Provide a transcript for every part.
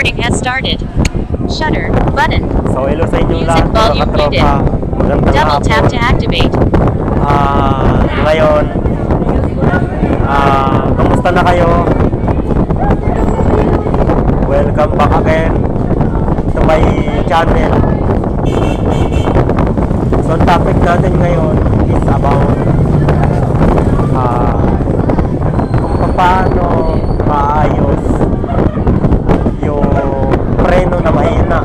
Recording has started. Shutter button. So hello sa inyong Music lahat mga volume muted. katropa. Magandang Double tap hapon. to activate. Ngayon, kamusta na kayo? Welcome back again to my channel. So ang topic natin ngayon is about kung paano maayos yung preno na mahina,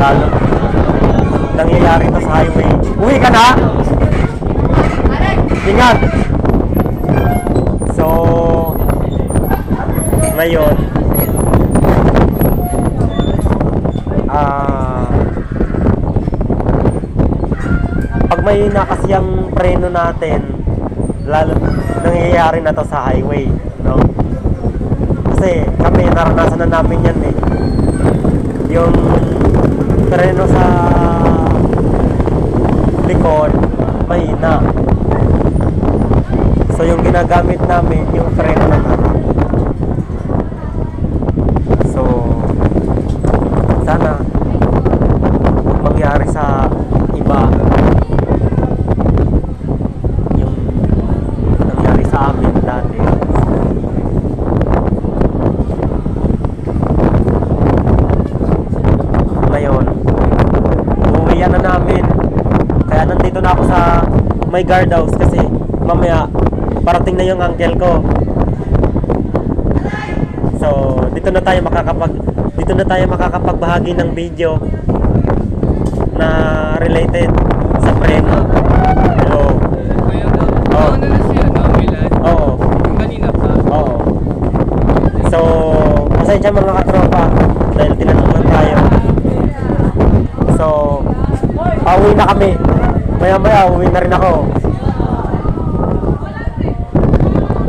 lalo nangyayari to sa highway. Uwi ka na? Ingat! So ngayon pag mahina kasi ang preno natin, lalo nangyayari na to sa highway, no? Kasi kami naranasan na namin yan eh, yung preno sa likod mahina, so yung ginagamit namin yung preno ng harap. So sana huwag mangyari sa iba yung nangyari sa amin dati. Ngayon uuwian na namin, kaya nandito na ako sa may guardhouse kasi mamaya parating na yung uncle ko. So dito na tayo makakapagbahagi ng video na related sa preno. Hello. Oh. Oo. Kanina pa? Oo. So pasensya mga katropa dahil tinanungan tayo. So pauwi na kami. Maya uwi na rin ako.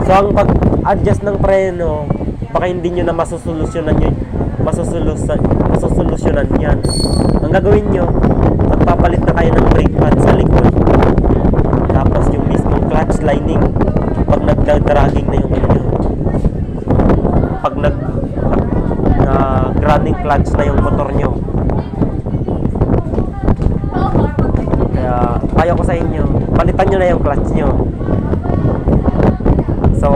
So ang pag-adjust ng preno, baka hindi nyo na masusolusyonan yan. Ang gagawin nyo, magpapalit na kayo ng brake pad sa likod, tapos yung mismong clutch lining pag nagda-dragging na yung inyo, pag nag-running clutch na yung motor nyo. Kaya payo ko sa inyo, palitan nyo na yung clutch nyo. So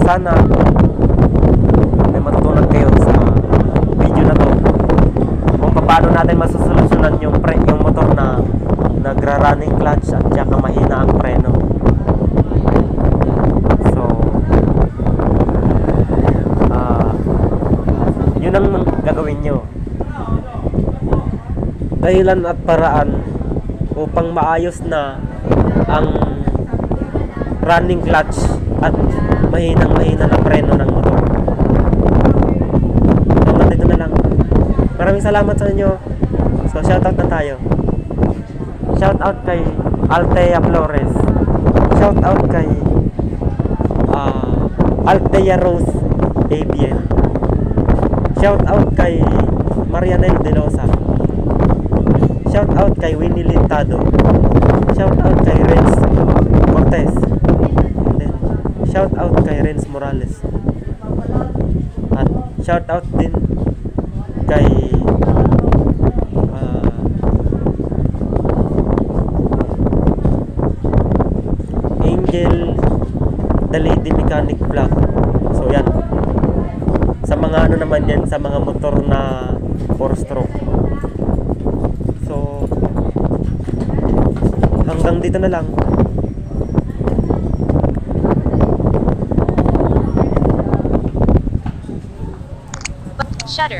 sana may matutunan kayo sa video na to kung paano natin masusolusyonan yung motor na nagra-running clutch at saka mahina ang preno. So yun ang gagawin nyo, dahilan at paraan upang maayos na ang running clutch at mahina na preno ng motor. Hanggang dito na lang. Maraming salamat sa inyo. So shoutout na tayo. Shoutout kay Althea Flores. Shoutout kay Althea Rose Abiel. Shoutout kay Marianel De Losa. Shoutout kay Winnie Lintado. Shoutout kay Renz Cortez. Shout out kay Renz Morales. At shout out din kay Angel The Lady Mechanic Vlog. So yan, sa mga ano naman yan, sa mga motor na 4-stroke. So hanggang dito na lang. Shutter